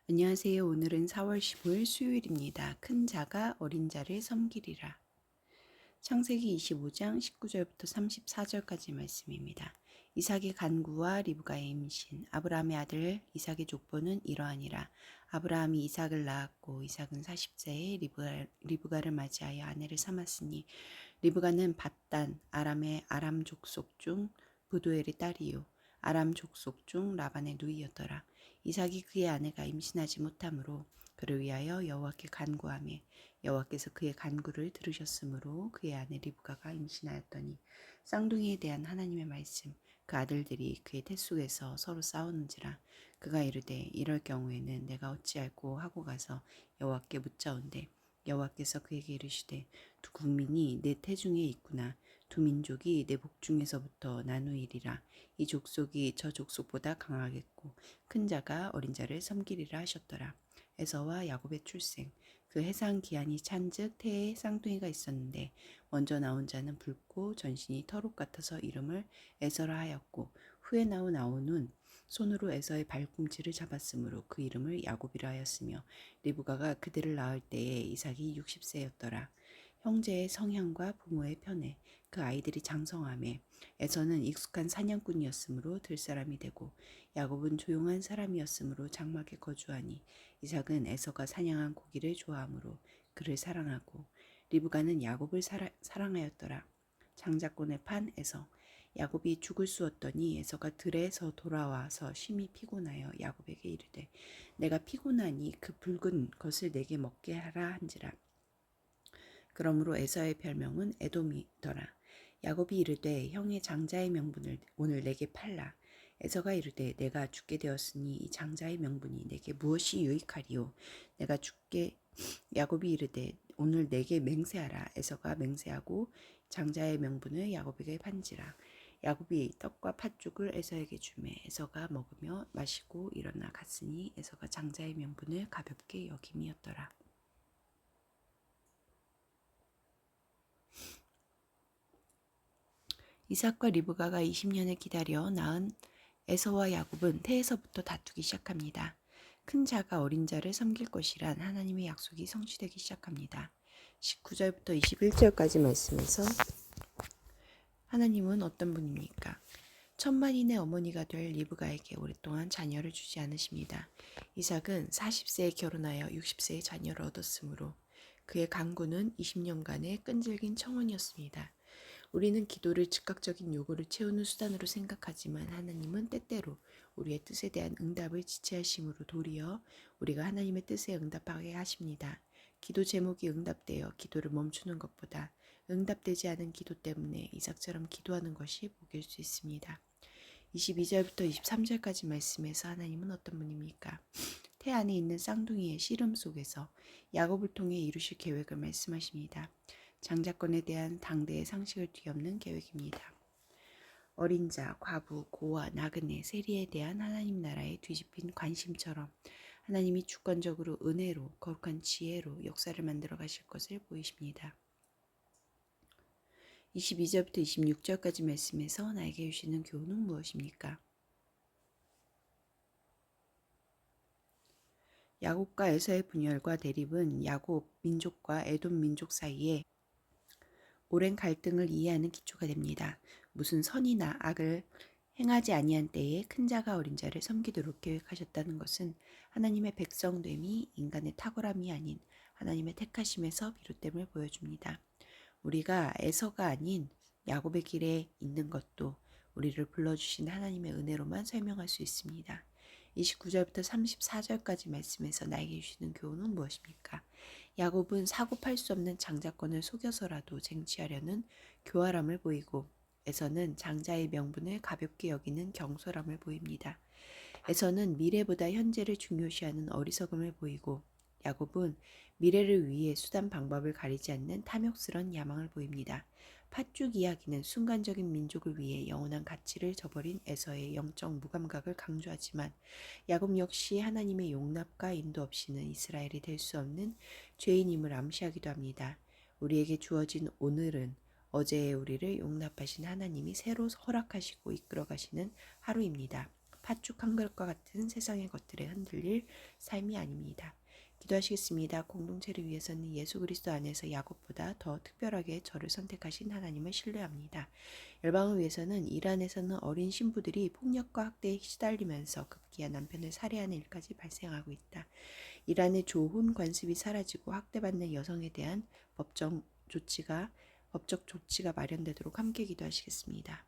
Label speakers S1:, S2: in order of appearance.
S1: 안녕하세요. 오늘은 4월 15일 수요일입니다. 큰 자가 어린 자를 섬기리라. 창세기 25장 19절부터 34절까지 말씀입니다. 이삭의 간구와 리브가의 임신. 아브라함의 아들 이삭의 족보는 이러하니라. 아브라함이 이삭을 낳았고 이삭은 40세에 리브가를 맞이하여 아내를 삼았으니 리브가는 밧단 아람의 아람 족속 중 부두엘의 딸이요 아람 족속 중 라반의 누이였더라. 이삭이 그의 아내가 임신하지 못하므로 그를 위하여 여호와께 간구하며 여호와께서 그의 간구를 들으셨으므로 그의 아내 리브가가 임신하였더니 쌍둥이에 대한 하나님의 말씀 그 아들들이 그의 태 속에서 서로 싸우는지라. 그가 이르되 이럴 경우에는 내가 어찌할꼬 하고 가서 여호와께 묻자온대 여호와께서 그에게 이르시되 두 국민이 내 태중에 있구나. 두 민족이 내 복중에서부터 나누이리라. 이 족속이 저 족속보다 강하겠고 큰 자가 어린 자를 섬기리라 하셨더라. 에서와 야곱의 출생. 그 해상 기한이 찬즉 태에 쌍둥이가 있었는데 먼저 나온 자는 붉고 전신이 털옷 같아서 이름을 에서라 하였고 후에 나온 아온은 손으로 에서의 발꿈치를 잡았으므로 그 이름을 야곱이라 하였으며 리브가가 그들을 낳을 때에 이삭이 60세였더라. 형제의 성향과 부모의 편에 그 아이들이 장성하매 에서는 익숙한 사냥꾼이었으므로 들사람이 되고 야곱은 조용한 사람이었으므로 장막에 거주하니 이삭은 에서가 사냥한 고기를 좋아하므로 그를 사랑하고 리브가는 야곱을 사랑하였더라. 장자권의 판 에서. 야곱이 죽을 쑤었더니 에서가 들에서 돌아와서 심히 피곤하여 야곱에게 이르되 내가 피곤하니 그 붉은 것을 내게 먹게 하라 한지라. 그러므로 에서의 별명은 에돔이더라. 야곱이 이르되 형의 장자의 명분을 오늘 내게 팔라. 에서가 이르되 내가 죽게 되었으니 이 장자의 명분이 내게 무엇이 유익하리요. 내가 죽게 야곱이 이르되 오늘 내게 맹세하라. 에서가 맹세하고 장자의 명분을 야곱에게 판지라. 야곱이 떡과 팥죽을 에서에게 주매 에서가 먹으며 마시고 일어나 갔으니 에서가 장자의 명분을 가볍게 여김이었더라. 이삭과 리브가가 20년을 기다려 낳은 에서와 야곱은 태에서부터 다투기 시작합니다. 큰 자가 어린 자를 섬길 것이란 하나님의 약속이 성취되기 시작합니다. 19절부터 21절까지 말씀에서 하나님은 어떤 분입니까? 천만인의 어머니가 될 리브가에게 오랫동안 자녀를 주지 않으십니다. 이삭은 40세에 결혼하여 60세에 자녀를 얻었으므로 그의 간구는 20년간의 끈질긴 청혼이었습니다. 우리는 기도를 즉각적인 요구를 채우는 수단으로 생각하지만 하나님은 때때로 우리의 뜻에 대한 응답을 지체하심으로 도리어 우리가 하나님의 뜻에 응답하게 하십니다. 기도 제목이 응답되어 기도를 멈추는 것보다 응답되지 않은 기도 때문에 이삭처럼 기도하는 것이 복일 수 있습니다. 22절부터 23절까지 말씀에서 하나님은 어떤 분입니까? 태 안에 있는 쌍둥이의 씨름 속에서 야곱을 통해 이루실 계획을 말씀하십니다. 장자권에 대한 당대의 상식을 뒤엎는 계획입니다. 어린 자, 과부, 고아, 나그네, 세리에 대한 하나님 나라의 뒤집힌 관심처럼 하나님이 주권적으로 은혜로 거룩한 지혜로 역사를 만들어 가실 것을 보이십니다. 22절부터 26절까지 말씀에서 나에게 주시는 교훈은 무엇입니까? 야곱과 에서의 분열과 대립은 야곱 민족과 에돔 민족 사이에 오랜 갈등을 이해하는 기초가 됩니다. 무슨 선이나 악을 행하지 아니한 때에 큰 자가 어린 자를 섬기도록 계획하셨다는 것은 하나님의 백성됨이 인간의 탁월함이 아닌 하나님의 택하심에서 비롯됨을 보여줍니다. 우리가 에서가 아닌 야곱의 길에 있는 것도 우리를 불러주신 하나님의 은혜로만 설명할 수 있습니다. 29절부터 34절까지 말씀에서 나에게 주시는 교훈은 무엇입니까? 야곱은 사고팔 수 없는 장자권을 속여서라도 쟁취하려는 교활함을 보이고 에서는 장자의 명분을 가볍게 여기는 경솔함을 보입니다. 에서는 미래보다 현재를 중요시하는 어리석음을 보이고 야곱은 미래를 위해 수단 방법을 가리지 않는 탐욕스런 야망을 보입니다. 팥죽 이야기는 순간적인 민족을 위해 영원한 가치를 저버린 에서의 영적 무감각을 강조하지만 야곱 역시 하나님의 용납과 인도 없이는 이스라엘이 될 수 없는 죄인임을 암시하기도 합니다. 우리에게 주어진 오늘은 어제의 우리를 용납하신 하나님이 새로 허락하시고 이끌어가시는 하루입니다. 팥죽 한 그릇과 같은 세상의 것들에 흔들릴 삶이 아닙니다. 기도하시겠습니다. 공동체를 위해서는 예수 그리스도 안에서 야곱보다 더 특별하게 저를 선택하신 하나님을 신뢰합니다. 열방을 위해서는 일 안에서는 어린 신부들이 폭력과 학대에 시달리면서 급기야 남편을 살해하는 일까지 발생하고 있다. 일 안에 좋은 관습이 사라지고 학대받는 여성에 대한 법적 조치가 마련되도록 함께 기도하시겠습니다.